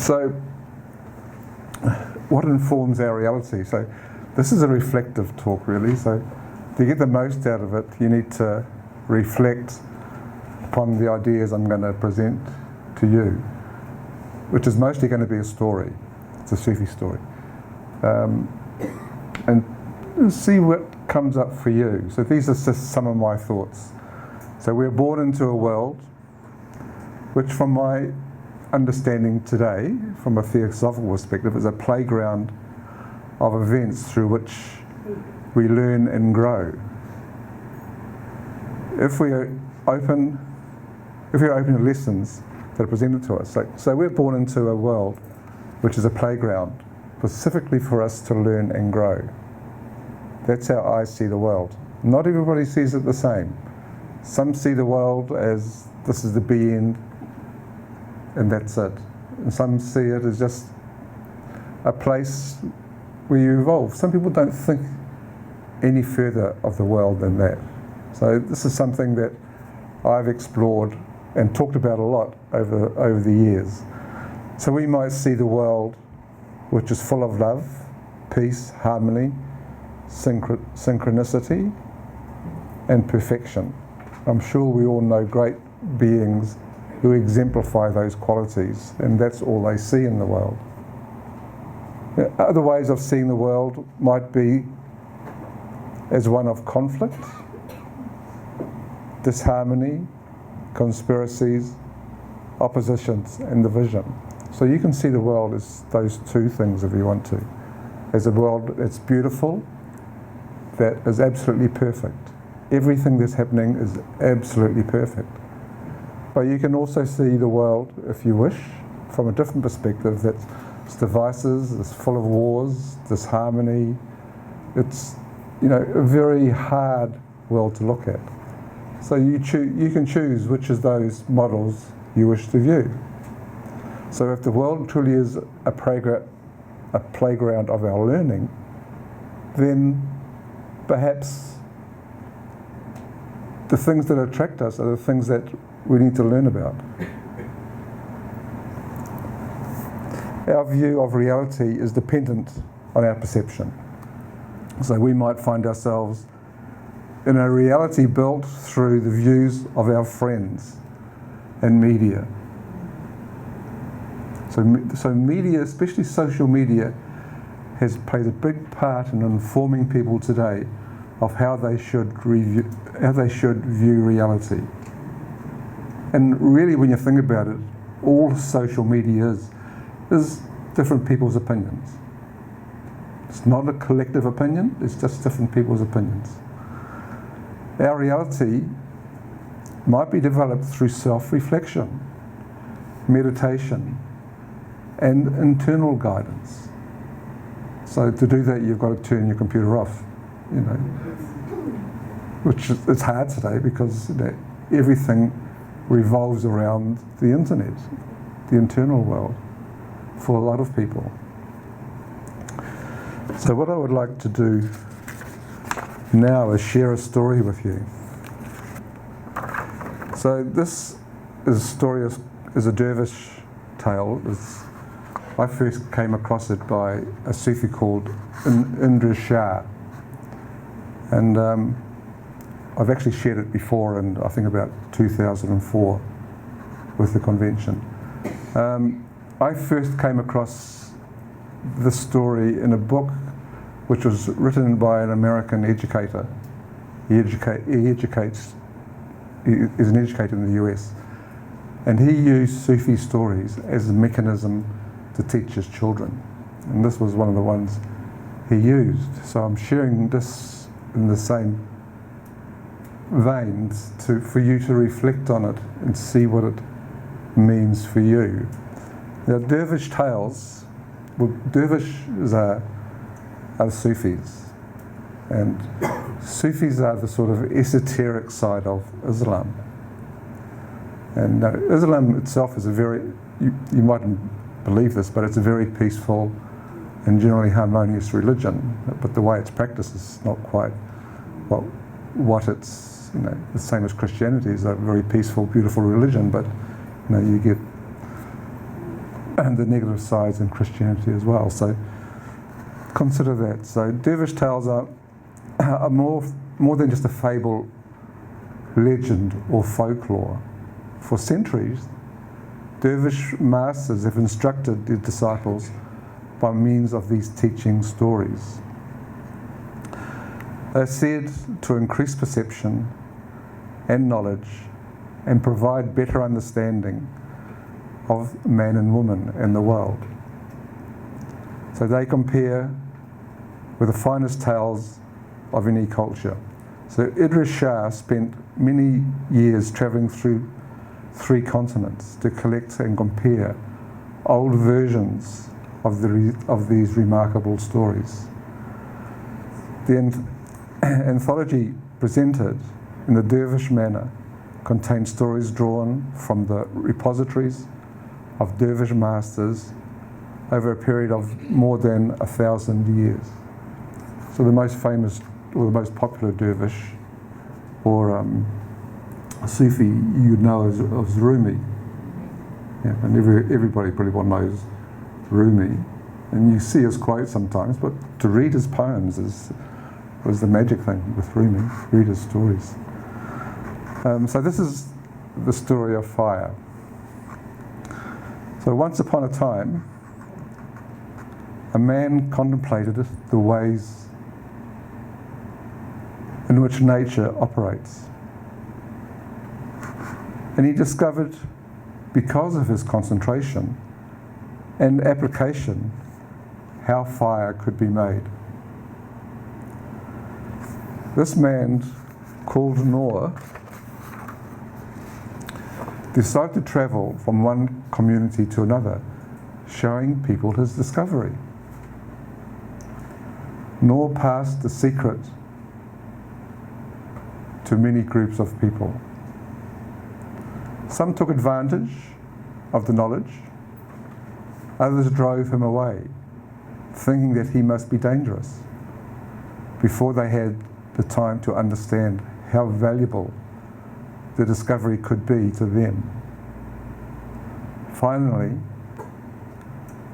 So, what informs our reality? So, this is a reflective talk, really. So, to get the most out of it, you need to reflect upon the ideas I'm going to present to you, which is mostly going to be a story. It's a Sufi story. And see what comes up for you. So these are just some of my thoughts. So we're born into a world which, from my understanding today, from a theosophical perspective, is a playground of events through which we learn and grow. If we're open to lessons that are presented to us. So we're born into a world which is a playground specifically for us to learn and grow. That's how I see the world. Not everybody sees it the same. Some see the world as this is the be end and that's it. And some see it as just a place where you evolve. Some people don't think any further of the world than that. So this is something that I've explored and talked about a lot over the years. So we might see the world which is full of love, peace, harmony, synchronicity, and perfection. I'm sure we all know great beings who exemplify those qualities, and that's all they see in the world. Other ways of seeing the world might be as one of conflict, disharmony, conspiracies, oppositions, and division. So you can see the world as those two things if you want to. As a world that's beautiful, that is absolutely perfect. Everything that's happening is absolutely perfect. But you can also see the world, if you wish, from a different perspective, that's devices, it's full of wars, disharmony. It's, a very hard world to look at. So you can choose which of those models you wish to view. So if the world truly is a playground of our learning, then perhaps the things that attract us are the things that we need to learn about. Our view of reality is dependent on our perception. So we might find ourselves in a reality built through the views of our friends and media. So media, especially social media, has played a big part in informing people today of how they should view reality. And really, when you think about it, all social media is different people's opinions. It's not a collective opinion, it's just different people's opinions. Our reality might be developed through self-reflection, meditation, and internal guidance. So to do that, you've got to turn your computer off, which is hard today because everything revolves around the internet, the internal world, for a lot of people. So what I would like to do now is share a story with you. So this is a story, is a dervish tale. I first came across it by a Sufi called Indra Shah. And I've actually shared it before in, I think, about 2004 with the convention. I first came across this story in a book which was written by an American educator. He is an educator in the US. And he used Sufi stories as a mechanism to teach his children. And this was one of the ones he used. So I'm sharing this in the same veins for you to reflect on it and see what it means for you. Now, dervish tales, dervishes are Sufis. And Sufis are the sort of esoteric side of Islam. And Islam itself is a very, you mightn't believe this, but it's a very peaceful and generally harmonious religion. But the way it's practiced is not quite what it's, the same as Christianity is a very peaceful, beautiful religion, but you get and the negative sides in Christianity as well. So consider that. So dervish tales are more than just a fable, legend or folklore. For centuries, dervish masters have instructed their disciples by means of these teaching stories. They're said to increase perception and knowledge and provide better understanding of man and woman in the world. So they compare with the finest tales of any culture. So Idris Shah spent many years travelling through 3 continents to collect and compare old versions of these remarkable stories. The anthology presented in the dervish manner contains stories drawn from the repositories of dervish masters over a period of more than 1,000 years. So the most famous or the most popular dervish or Sufi you know as Rumi. Yeah, and everybody pretty well knows Rumi. And you see his quotes sometimes, but to read his poems was the magic thing with Rumi, read his stories. So this is the story of fire. So once upon a time, a man contemplated the ways in which nature operates. And he discovered, because of his concentration and application, how fire could be made. This man, called Noor, decided to travel from one community to another, showing people his discovery. Noor passed the secret to many groups of people. Some took advantage of the knowledge, others drove him away, thinking that he must be dangerous, before they had the time to understand how valuable the discovery could be to them. Finally,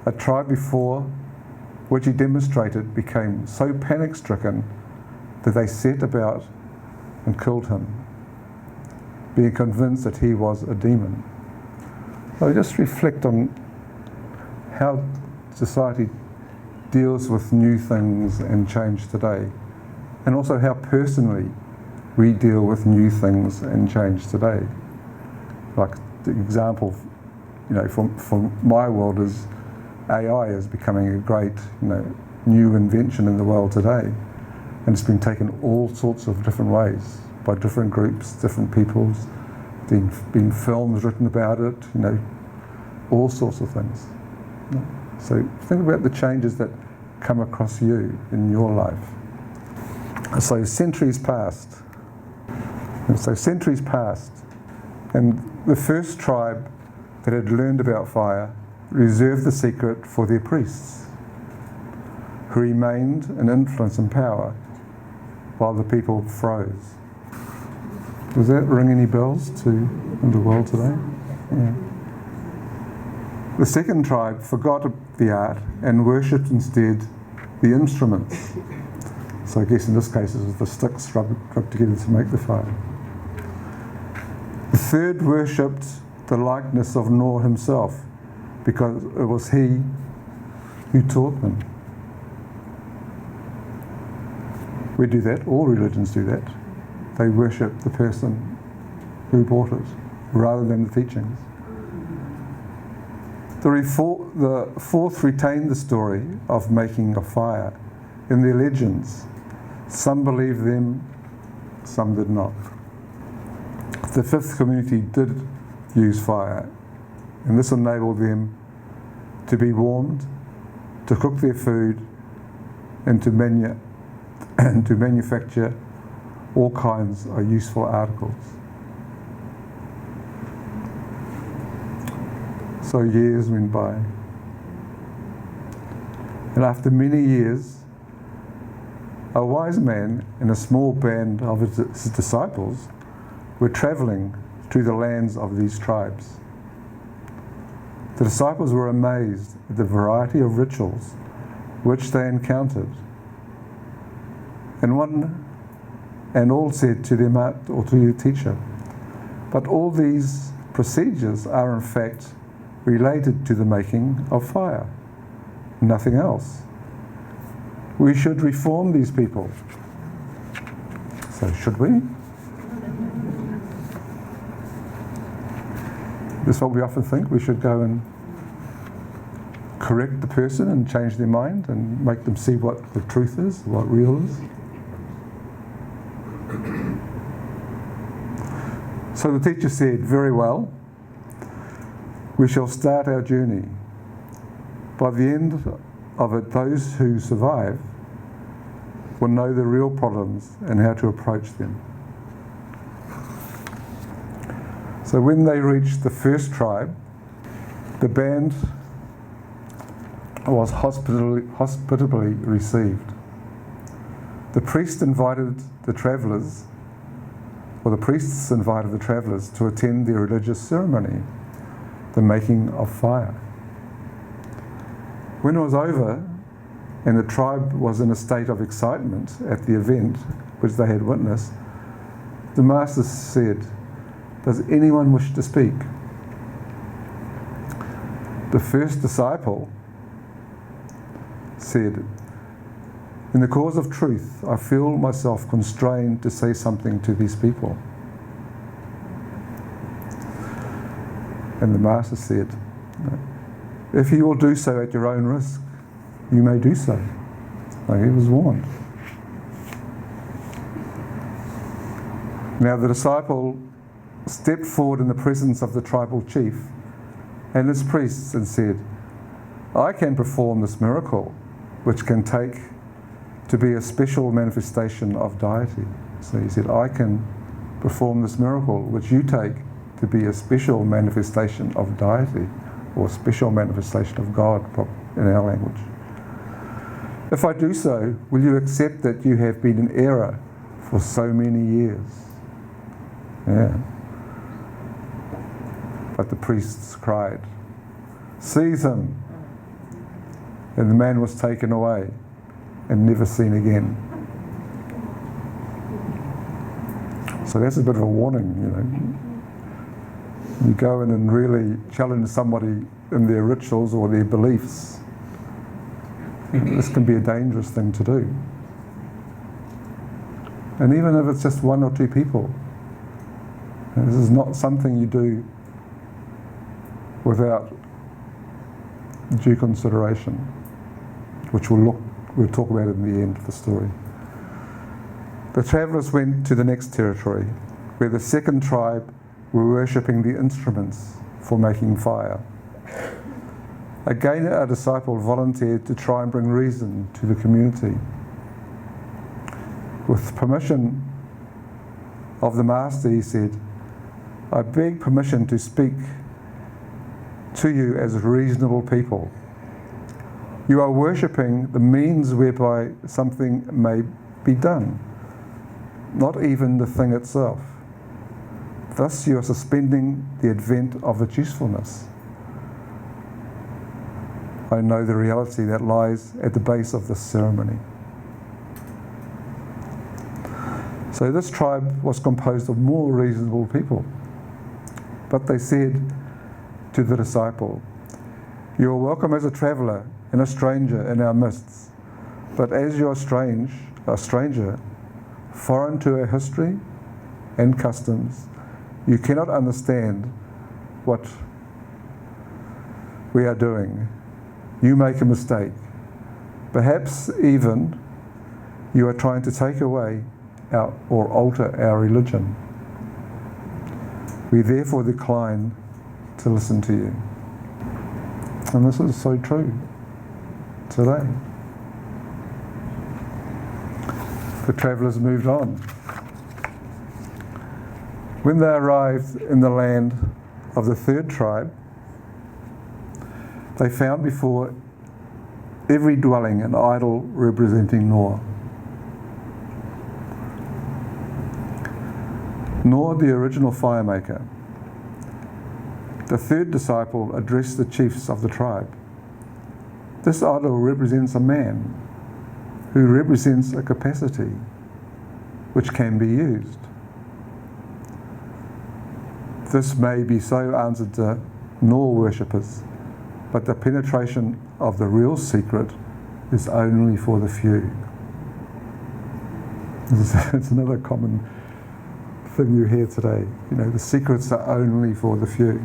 a tribe before which he demonstrated became so panic-stricken that they set about and killed him, being convinced that he was a demon. So just reflect on how society deals with new things and change today, and also how personally we deal with new things and change today. Like the example, from my world is AI is becoming a great, new invention in the world today, and it's been taken all sorts of different ways by different groups, different peoples. Been films written about it, all sorts of things. So think about the changes that come across you in your life. So centuries passed. And the first tribe that had learned about fire reserved the secret for their priests, who remained in influence and power while the people froze. Does that ring any bells in the world today? Yeah. The second tribe forgot the art and worshipped instead the instruments. So I guess in this case it was the sticks rubbed together to make the fire. The third worshipped the likeness of Noor himself, because it was he who taught them. We do that, all religions do that. They worship the person who brought it, rather than the teachings. The fourth retained the story of making a fire in their legends. Some believed them, some did not. The fifth community did use fire, and this enabled them to be warmed, to cook their food, and to manufacture all kinds of useful articles. So years went by, and after many years, a wise man and a small band of his disciples were travelling through the lands of these tribes. The disciples were amazed at the variety of rituals which they encountered. And all said to their or to the teacher, "But all these procedures are in fact related to the making of fire, nothing else. We should reform these people." So should we? This is what we often think. We should go and correct the person and change their mind and make them see what the truth is, what real is. So the teacher said, "Very well, we shall start our journey. By the end of it, those who survive will know the real problems and how to approach them." So when they reached the first tribe, the band was hospitably received. The priests invited the travellers to attend their religious ceremony, the making of fire. When it was over, and the tribe was in a state of excitement at the event which they had witnessed, the Master said, "Does anyone wish to speak?" The first disciple said, "In the cause of truth, I feel myself constrained to say something to these people." And the Master said, "If you will do so at your own risk, you may do so." Like he was warned. Now the disciple stepped forward in the presence of the tribal chief and his priests and said, "I can perform this miracle, which can take to be a special manifestation of deity." So he said, "I can perform this miracle, which you take to be a special manifestation of deity, or special manifestation of God in our language. If I do so, will you accept that you have been in error for so many years?" Yeah. But the priests cried, "Seize him!" And the man was taken away and never seen again. So that's a bit of a warning, you know. You go in and really challenge somebody in their rituals or their beliefs. This can be a dangerous thing to do. And even if it's just one or two people, this is not something you do without due consideration, which we'll talk about in the end of the story. The travellers went to the next territory, where the second tribe were worshipping the instruments for making fire. Again, a disciple volunteered to try and bring reason to the community. With permission of the Master, he said, "I beg permission to speak to you as reasonable people. You are worshipping the means whereby something may be done, not even the thing itself. Thus you are suspending the advent of its usefulness. I know the reality that lies at the base of this ceremony." So this tribe was composed of more reasonable people. But they said to the disciple, "You are welcome as a traveller and a stranger in our midst. But as you are a stranger, foreign to our history and customs, you cannot understand what we are doing. You make a mistake. Perhaps even you are trying to take away or alter our religion. We therefore decline to listen to you." And this is so true today. The travellers moved on. When they arrived in the land of the third tribe, they found before every dwelling an idol representing Noah. Noah, the original fire maker. The third disciple addressed the chiefs of the tribe. This idol represents a man who represents a capacity which can be used. This may be so, answered the Nor worshippers, but the penetration of the real secret is only for the few. It's another common thing you hear today. You know, the secrets are only for the few.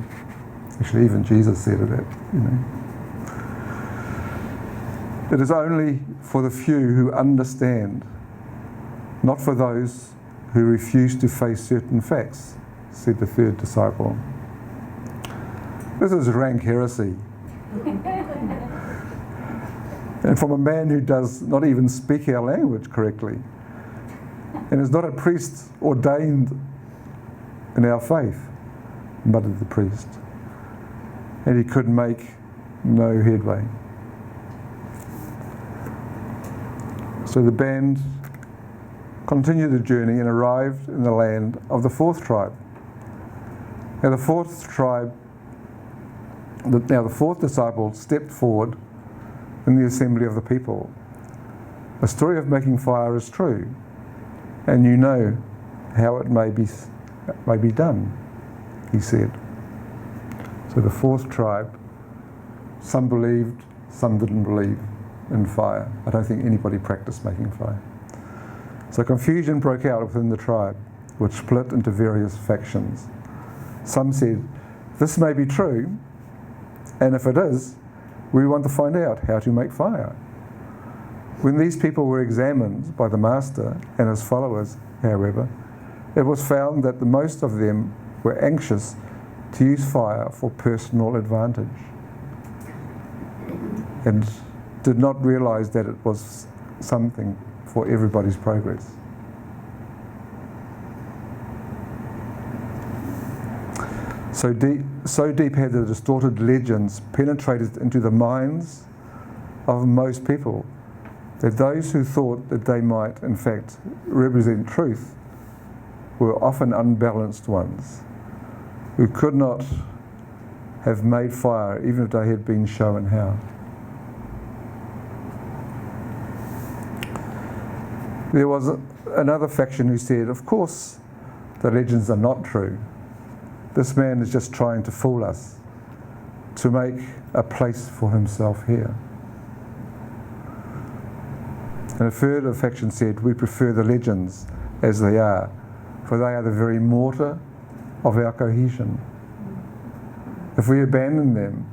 Actually, even Jesus said it, you know. It is only for the few who understand, not for those who refuse to face certain facts, said the third disciple. This is rank heresy. And from a man who does not even speak our language correctly, and is not a priest ordained in our faith, muttered the priest. And he could make no headway. So the band continued the journey and arrived in the land of the fourth tribe. Now the fourth disciple stepped forward in the assembly of the people. The story of making fire is true, and you know how it may be done, he said. So the fourth tribe, some believed, some didn't believe in fire. I don't think anybody practiced making fire. So confusion broke out within the tribe, which split into various factions. Some said, this may be true, and if it is, we want to find out how to make fire. When these people were examined by the master and his followers, however, it was found that the most of them were anxious to use fire for personal advantage and did not realize that it was something for everybody's progress. So deep had the distorted legends penetrated into the minds of most people that those who thought that they might, in fact, represent truth were often unbalanced ones who could not have made fire even if they had been shown how. There was another faction who said, of course, the legends are not true. This man is just trying to fool us, to make a place for himself here. And a third faction said, we prefer the legends as they are, for they are the very mortar of our cohesion. If we abandon them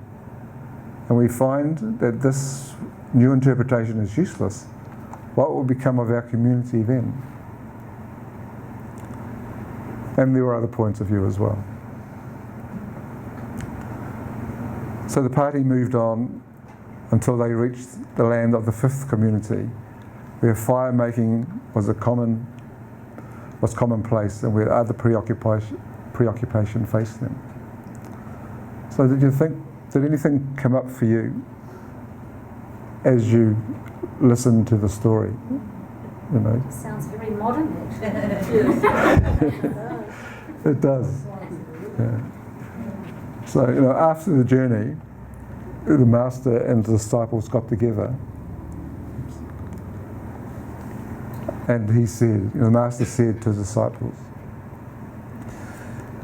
and we find that this new interpretation is useless, what will become of our community then? And there were other points of view as well. So the party moved on until they reached the land of the fifth community, where fire making was commonplace and where other preoccupation faced them. So did anything come up for you as you listened to the story? You know? It sounds very modern. It does. Yeah. So, you know, after the journey, the master and the disciples got together, and he said, the master said to the disciples,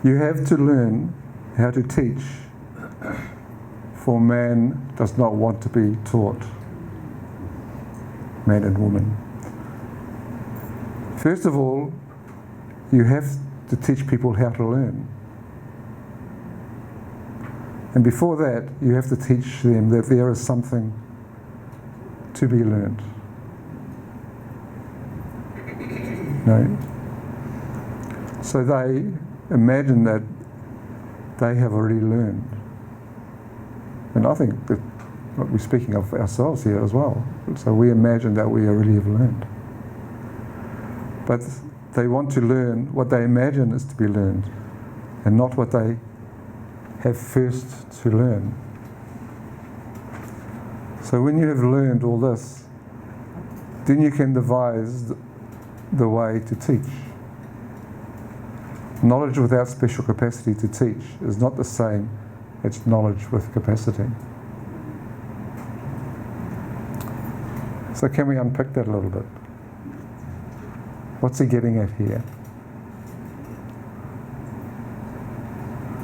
you have to learn how to teach, for man does not want to be taught, man and woman. First of all, you have to teach people how to learn. And before that, you have to teach them that there is something to be learned. No? So they imagine that they have already learned. And I think that we're speaking of ourselves here as well. So we imagine that we already have learned. But they want to learn what they imagine is to be learned, and not what they have first to learn. So when you have learned all this, then you can devise the way to teach. Knowledge without special capacity to teach is not the same It's knowledge with capacity. So can we unpick that a little bit? What's he getting at here?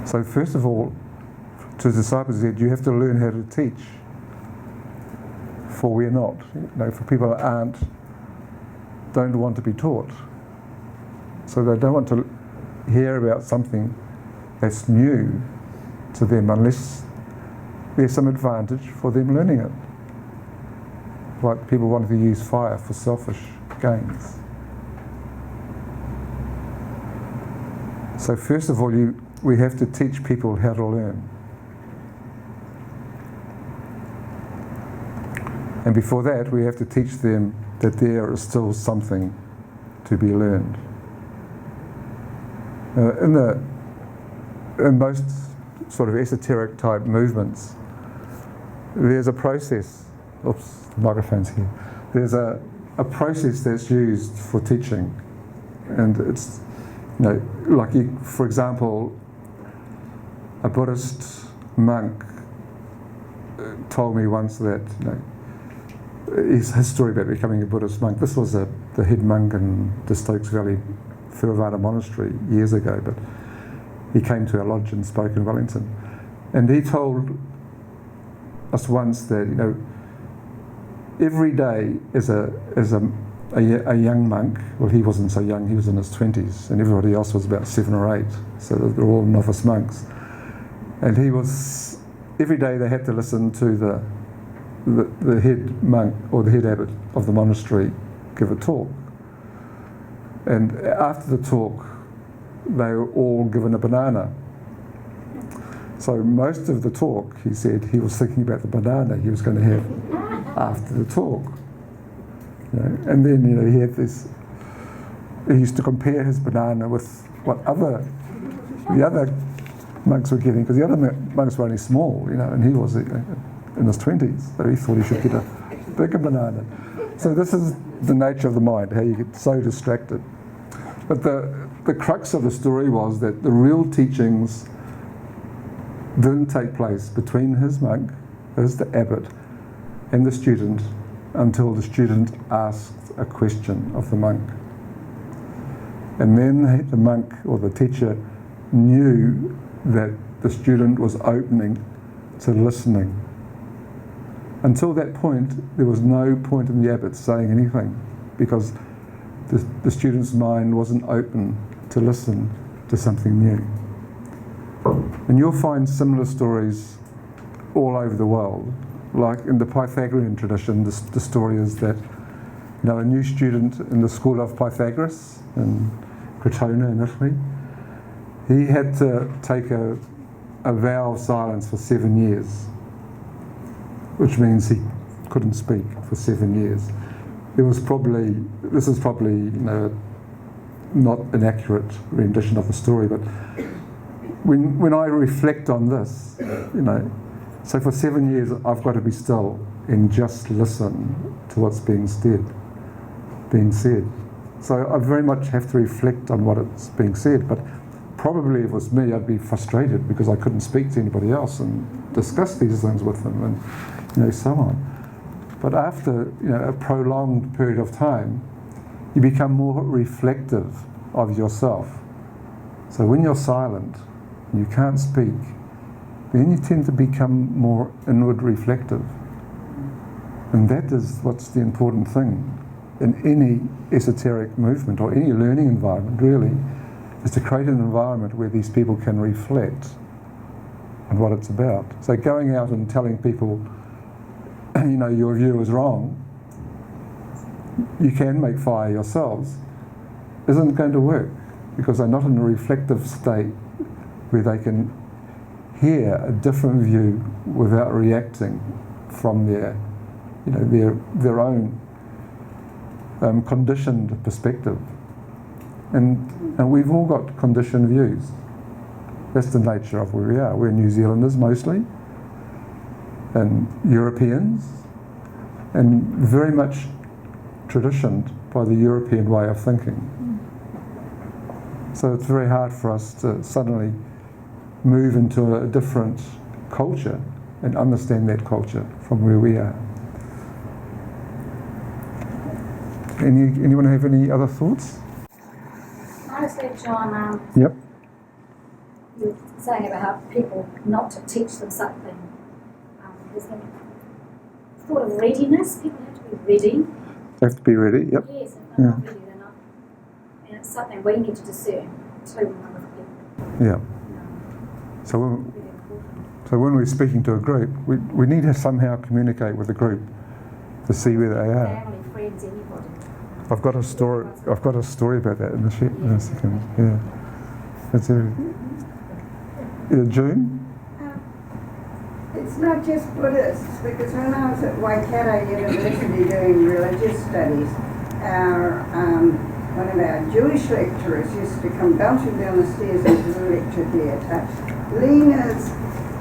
So first of all, to his disciples he said, you have to learn how to teach, for we're not. For people that don't want to be taught. So they don't want to hear about something that's new to them unless there's some advantage for them learning it. Like people wanting to use fire for selfish gains. So first of all, we have to teach people how to learn. And before that, we have to teach them that there is still something to be learned. In most sort of esoteric type movements, there's a process. Oops, the microphone's here. There's a process that's used for teaching, and it's like for example, a Buddhist monk told me once that his story about becoming a Buddhist monk. This was the head monk in the Stokes Valley Theravada monastery years ago, but he came to our lodge and spoke in Wellington, and he told us once that every day as a young monk, well, he wasn't so young, he was in his 20s, and everybody else was about 7 or 8, so they're all novice monks, and every day they had to listen to the head monk or the head abbot of the monastery give a talk. And after the talk, they were all given a banana. So most of the talk, he said, he was thinking about the banana he was going to have after the talk. And then he had this. He used to compare his banana with what the other monks were getting, because the other monks were only small, and he was in his 20s, so he thought he should get a bigger banana. So this is the nature of the mind, how you get so distracted. But the crux of the story was that the real teachings didn't take place between his monk, as the abbot, and the student until the student asked a question of the monk. And then the monk or the teacher knew that the student was opening to listening. Until that point, there was no point in the abbot saying anything, because the student's mind wasn't open to listen to something new. And you'll find similar stories all over the world. Like in the Pythagorean tradition, the story is that a new student in the school of Pythagoras in Crotona in Italy, he had to take a vow of silence for 7 years, which means he couldn't speak for 7 years. This is probably not an accurate rendition of the story, but when I reflect on this, so for 7 years I've got to be still and just listen to what's being said. So I very much have to reflect on what it's being said, but probably if it was me, I'd be frustrated because I couldn't speak to anybody else and discuss these things with them, and so on. But after a prolonged period of time, you become more reflective of yourself. So when you're silent and you can't speak, then you tend to become more inward reflective. And that is what's the important thing in any esoteric movement or any learning environment, really, is to create an environment where these people can reflect on what it's about. So going out and telling people, your view is wrong, you can make fire yourselves, isn't going to work, because they're not in a reflective state where they can hear a different view without reacting from their own conditioned perspective. And we've all got conditioned views. That's the nature of where we are. We're New Zealanders mostly, and Europeans, and very much traditioned by the European way of thinking. So it's very hard for us to suddenly move into a different culture and understand that culture from where we are. Anyone have any other thoughts? Honestly, John, Yep. you're saying about how people not to teach them something. There's the thought of readiness. People have to be ready. They have to be ready, yep. Yes, if they're not ready, they're not. And it's something we need to discern too when we're with people. Yeah. So when we're speaking to a group, we need to somehow communicate with the group to see where they are. Family, friends, anybody. I've got a story about that in a second. Yeah. It's June? It's not just Buddhists, because when I was at Waikato University doing religious studies, one of our Jewish lecturers used to come bouncing down the stairs into the lecture theatre, lean his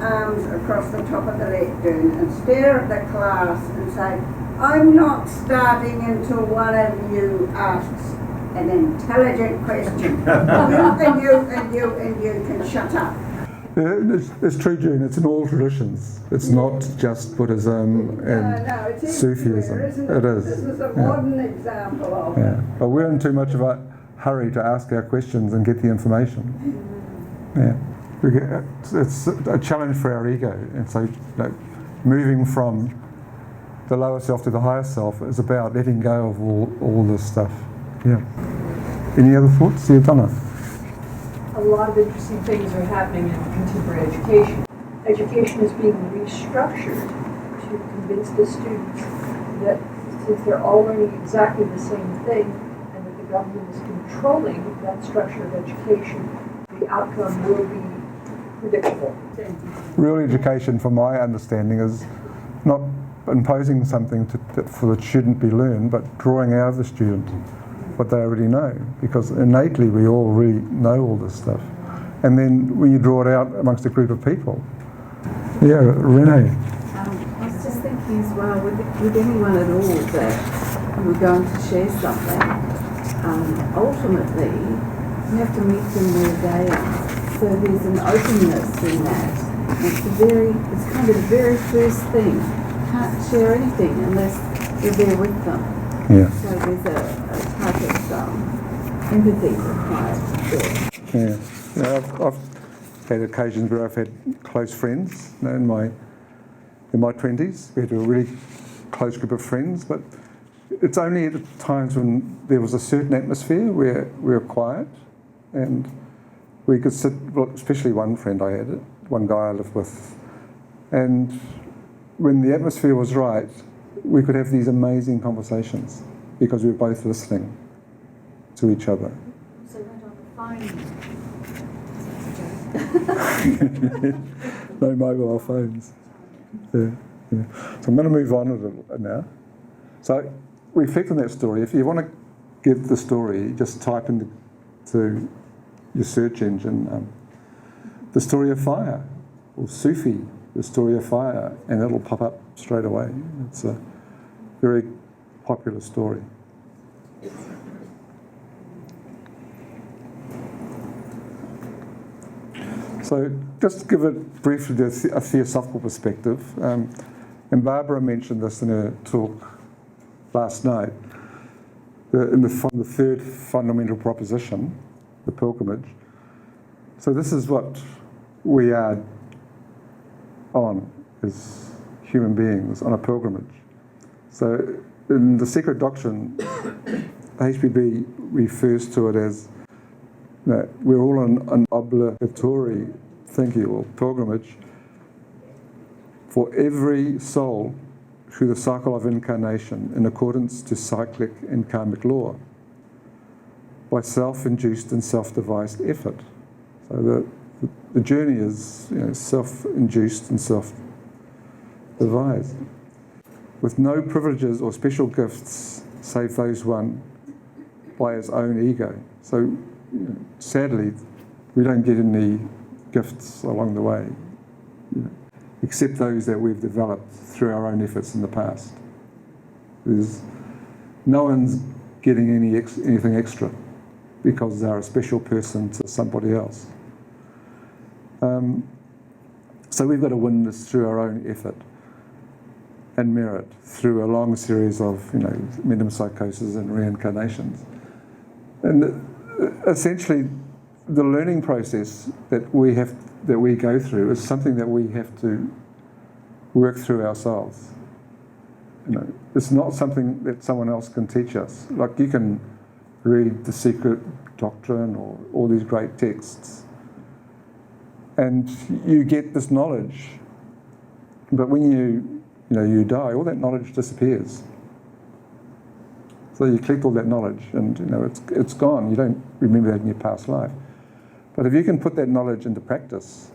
arms across the top of the lectern and stare at the class and say, "I'm not starting until one of you asks an intelligent question. you can shut up." It's true, June. It's in all traditions. It's not just Buddhism and it's Sufism. isn't it? It is. This is a modern example of it. Yeah. But we're in too much of a hurry to ask our questions and get the information. Yeah. It's a challenge for our ego, and so moving from the lower self to the higher self is about letting go of all this stuff. Yeah. Any other thoughts? Yeah, Donna. A lot of interesting things are happening in contemporary education. Education is being restructured to convince the students that since they're all learning exactly the same thing and that the government is controlling that structure of education, the outcome will be predictable. Real education, from my understanding, is not imposing something that for the student be learned, but drawing out of the student what they already know, because innately we all really know all this stuff. And then when you draw it out amongst a group of people. Yeah, Renee. I was just thinking as well, with anyone at all that we're going to share something, ultimately you have to meet them where they are. So there's an openness in that. It's kind of the very first thing. You can't share anything unless you're there with them. Yeah. So there's a type of empathy required there. Yeah. I've had occasions where I've had close friends in my 20s. We had a really close group of friends, but it's only at times when there was a certain atmosphere where we were quiet and we could sit, especially one friend I had, one guy I lived with, and when the atmosphere was right, we could have these amazing conversations because we were both listening to each other. So you went on the phone. No mobile phones. Yeah. So I'm going to move on a little now. So reflect on that story. If you want to get the story, just type into your search engine the story of fire, or Sufi, the story of fire, and it'll pop up straight away. It's a very popular story. So just to give it briefly a theosophical perspective, and Barbara mentioned this in her talk last night, from the third fundamental proposition, the pilgrimage. So this is what we are on as human beings, on a pilgrimage. So in the secret doctrine, HPB refers to it as we're all on an obligatory thinking or pilgrimage for every soul through the cycle of incarnation in accordance to cyclic and karmic law by self-induced and self-devised effort. So the journey is self-induced and self-devised, with no privileges or special gifts save those won by his own ego. So sadly, we don't get any gifts along the way, except those that we've developed through our own efforts in the past. No one's getting anything extra because they're a special person to somebody else. So we've got to win this through our own effort and merit, through a long series of, metempsychosis and reincarnations. And essentially, the learning process that we go through is something that we have to work through ourselves. It's not something that someone else can teach us. Like, you can read The Secret doctrine or all these great texts, and you get this knowledge, but when you die, all that knowledge disappears. So you collect all that knowledge, and it's gone. You don't remember that in your past life. But if you can put that knowledge into practice,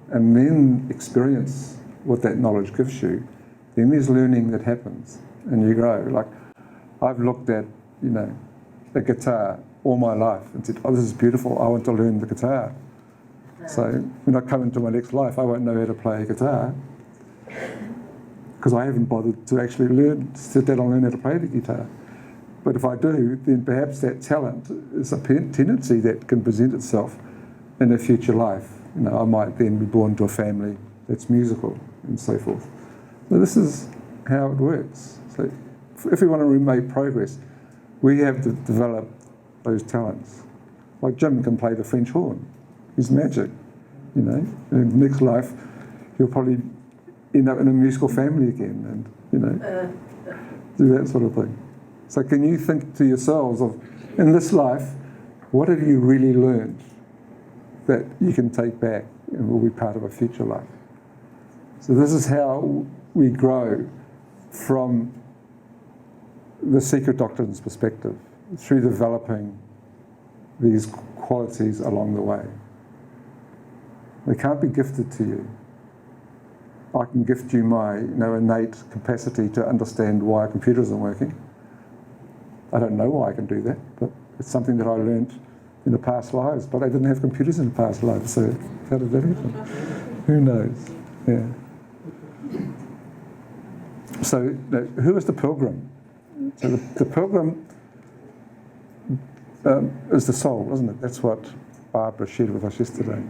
and then experience what that knowledge gives you, then there's learning that happens, and you grow. Like, I've looked at, a guitar all my life and said, oh, this is beautiful, I want to learn the guitar. So when I come into my next life, I won't know how to play a guitar because I haven't bothered to actually sit down and learn how to play the guitar. But if I do, then perhaps that talent is a tendency that can present itself in a future life. I might then be born to a family that's musical and so forth. So this is how it works. So if we want to make progress, we have to develop those talents. Like Jim can play the French horn. He's magic, In the next life, he'll probably end up in a musical family again and, do that sort of thing. So can you think to yourselves of, in this life, what have you really learned that you can take back and will be part of a future life? So this is how we grow from the secret doctrine's perspective, through developing these qualities along the way. They can't be gifted to you. I can gift you my innate capacity to understand why a computer isn't working. I don't know why I can do that, but it's something that I learned in the past lives, but I didn't have computers in the past lives, so how did that happen? Who knows? Yeah. So who is the pilgrim? So the pilgrim is the soul, isn't it? That's what Barbara shared with us yesterday.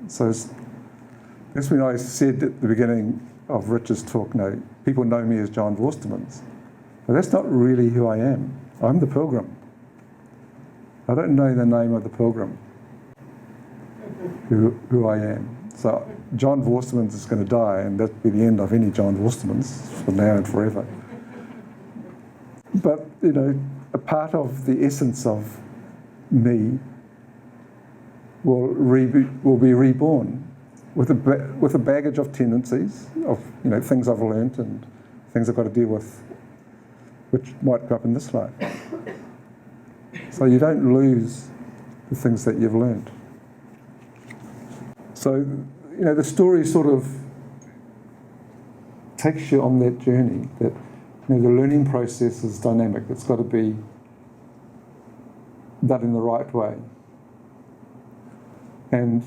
So that's when I said at the beginning of Rich's talk, people know me as John Vorstermans. But that's not really who I am. I'm the pilgrim. I don't know the name of the pilgrim, who I am. So John Vorstermans is going to die, and that'll be the end of any John Vorstermans for now and forever. But, a part of the essence of me will be reborn with a baggage of tendencies, of things I've learnt and things I've got to deal with, which might come up in this life. So you don't lose the things that you've learnt. So, the story sort of takes you on that journey, that the learning process is dynamic. It's got to be done in the right way. And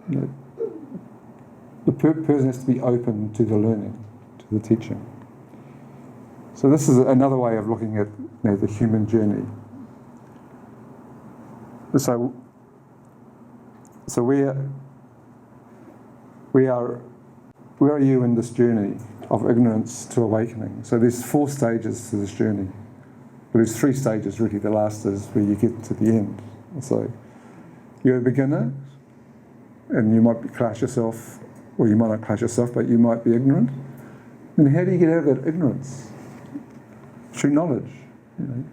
the person has to be open to the learning, to the teaching. So this is another way of looking at the human journey. So where are you in this journey of ignorance to awakening? So there's 4 stages to this journey. But there's 3 stages really. The last is where you get to the end. So you're a beginner, and you might class yourself, or you might not class yourself, but you might be ignorant. Then how do you get out of that ignorance? Through knowledge,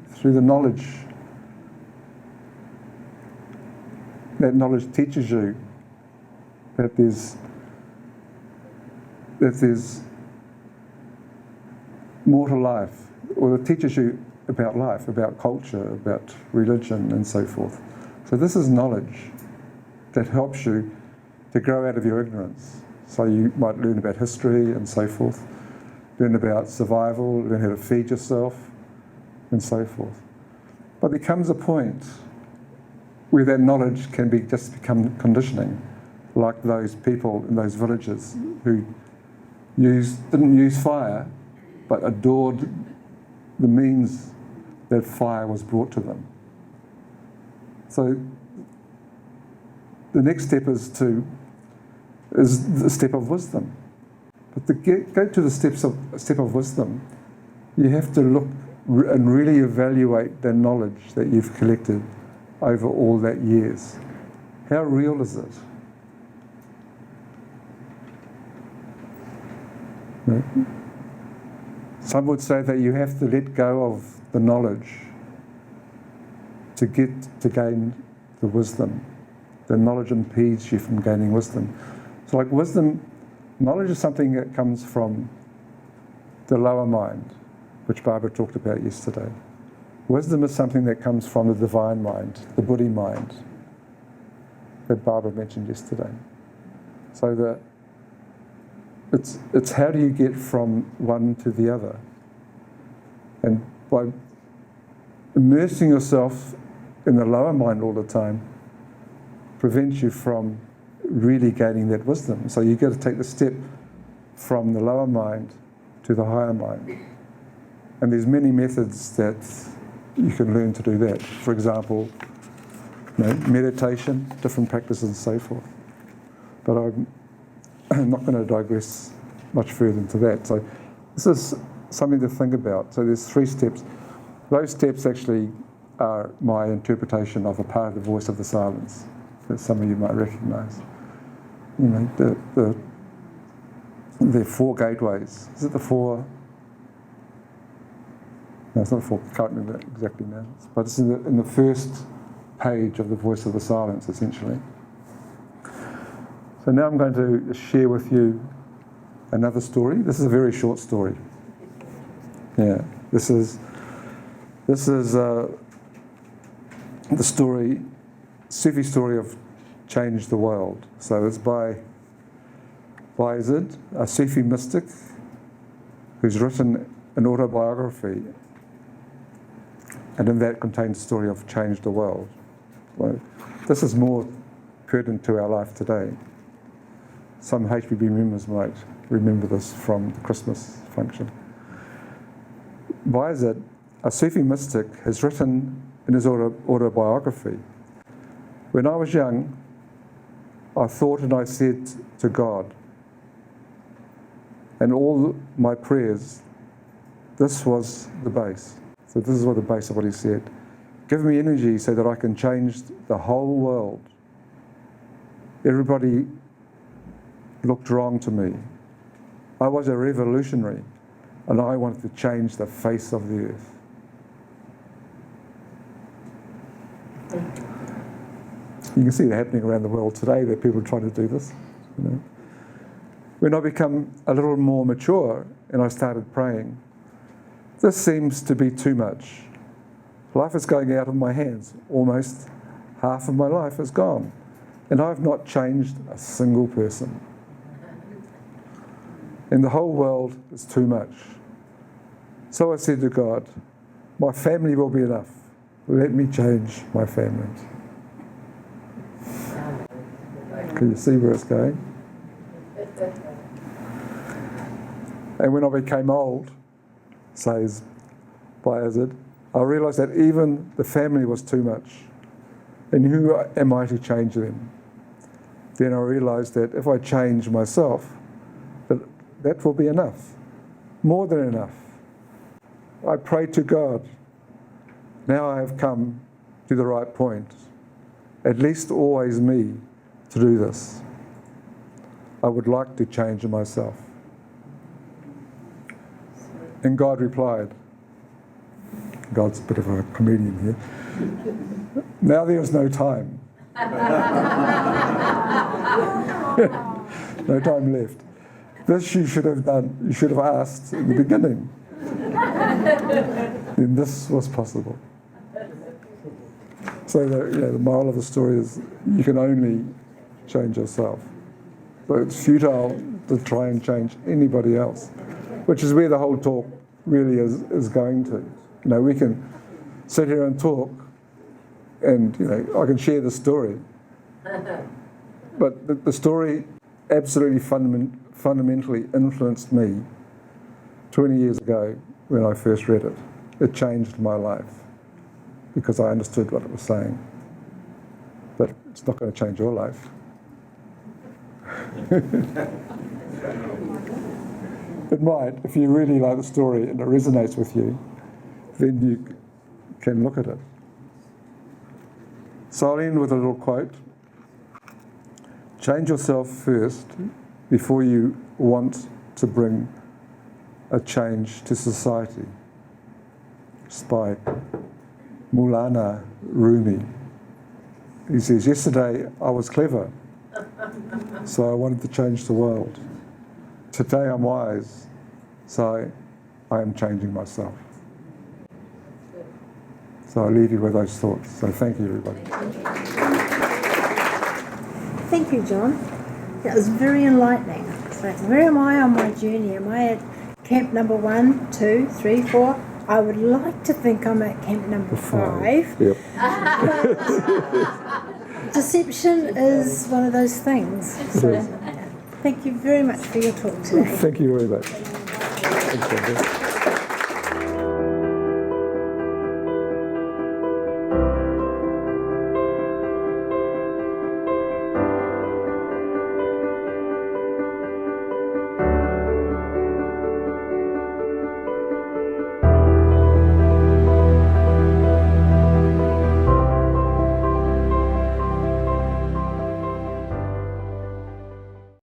through the knowledge. That knowledge teaches you that there's more to life, or it teaches you about life, about culture, about religion, and so forth. So this is knowledge that helps you to grow out of your ignorance. So you might learn about history and so forth, learn about survival, learn how to feed yourself, and so forth. But there comes a point where that knowledge can just become conditioning, like those people in those villages who didn't use fire, but adored the means that fire was brought to them. So the next step is to is the step of wisdom. But to go to the step of wisdom, you have to look and really evaluate the knowledge that you've collected over all that years. How real is it? No? Some would say that you have to let go of the knowledge to gain the wisdom. The knowledge impedes you from gaining wisdom. So like wisdom, knowledge is something that comes from the lower mind, which Barbara talked about yesterday. Wisdom is something that comes from the divine mind, the Buddhi mind, that Barbara mentioned yesterday. So that it's how do you get from one to the other? And by immersing yourself in the lower mind all the time prevents you from really gaining that wisdom. So you've got to take the step from the lower mind to the higher mind. And there's many methods that you can learn to do that. For example, meditation, different practices and so forth. But I'm not going to digress much further into that. So this is something to think about. So there's 3 steps. Those steps actually are my interpretation of a part of the voice of the silence that some of you might recognise. You know, the 4 gateways. Is it the 4? No, it's not the 4. I can't remember exactly now. But it's in the first page of the voice of the silence, essentially. So now I'm going to share with you another story. This is a very short story. Yeah, this is the Sufi story of Change the World. So it's by Bayezid, a Sufi mystic who's written an autobiography, and in that contains the story of Change the World. Well, this is more pertinent to our life today. Some HPB members might remember this from the Christmas function. Bayezid, a Sufi mystic, has written in his autobiography, "When I was young, I thought and I said to God, and all my prayers, this was the base." So this is what the base of what he said. "Give me energy so that I can change the whole world. Everybody looked wrong to me. I was a revolutionary, and I wanted to change the face of the earth." You can see it happening around the world today, that people are trying to do this. You know. When I become a little more mature and I started praying, this seems to be too much. Life is going out of my hands. Almost half of my life is gone, and I have not changed a single person. And the whole world is too much. So I said to God, my family will be enough. Let me change my family. Can you see where it's going? And when I became old, says Bayezid, I realised that even the family was too much. And who am I to change them? Then I realised that if I change myself, that will be enough, more than enough. I prayed to God. Now I have come to the right point. At least always me to do this. I would like to change myself. And God replied, God's a bit of a comedian here. Now there is no time. No time left. This you should have done, you should have asked in the beginning. Then this was possible. So the moral of the story is you can only change yourself. So it's futile to try and change anybody else, which is where the whole talk really is going to. You know, we can sit here and talk, and I can share the story, but the story absolutely fundamentally influenced me 20 years ago when I first read it. It changed my life because I understood what it was saying. But it's not going to change your life. It might, if you really like the story and it resonates with you, then you can look at it. So I'll end with a little quote. Change yourself first before you want to bring a change to society. It's by Maulana Rumi. He says, yesterday I was clever, so I wanted to change the world. Today I'm wise, so I am changing myself. So I'll leave you with those thoughts. So thank you, everybody. Thank you, John. That was very enlightening. So where am I on my journey? Am I at camp number 1, 2, 3, 4? I would like to think I'm at camp number 5. Yep. Deception is one of those things. So, thank you very much for your talk today. Thank you very much. Thanks, Andrew.